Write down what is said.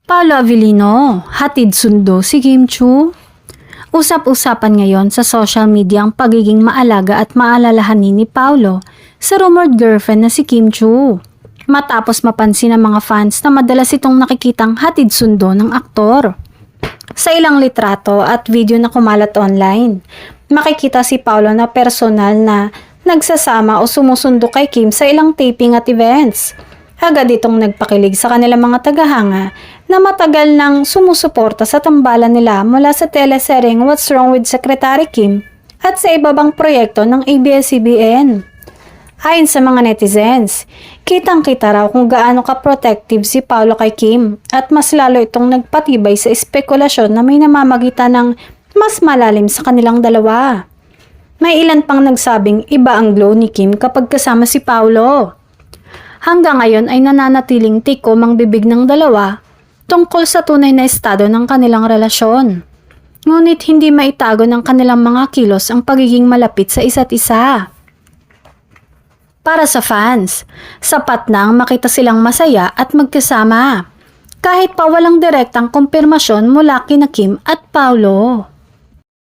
Paolo Avellino, hatid sundo si Kim Chiu. Usap-usapan ngayon sa social media ang pagiging maalaga at maalalahanin ni Paolo sa rumored girlfriend na si Kim Chiu. Matapos mapansin ng mga fans na madalas itong nakikitang hatid sundo ng aktor. Sa ilang litrato at video na kumalat online, makikita si Paolo na personal na nagsasama o sumusundo kay Kim sa ilang taping at events. Agad itong nagpakilig sa kanilang mga tagahanga na matagal nang sumusuporta sa tambalan nila mula sa teleseryeng What's Wrong with Secretary Kim at sa iba pang proyekto ng ABS-CBN. Ayon sa mga netizens, kitang-kita raw kung gaano ka-protective si Paolo kay Kim at mas lalo itong nagpatibay sa espekulasyon na may namamagitan ng mas malalim sa kanilang dalawa. May ilan pang nagsabing iba ang glow ni Kim kapag kasama si Paolo. Hanggang ngayon ay nananatiling tikom ang bibig ng dalawa tungkol sa tunay na estado ng kanilang relasyon. Ngunit hindi maitago ng kanilang mga kilos ang pagiging malapit sa isa't isa. Para sa fans, sapat na ang makita silang masaya at magkasama, kahit pa walang direktang kumpirmasyon mula kina Kim at Paolo.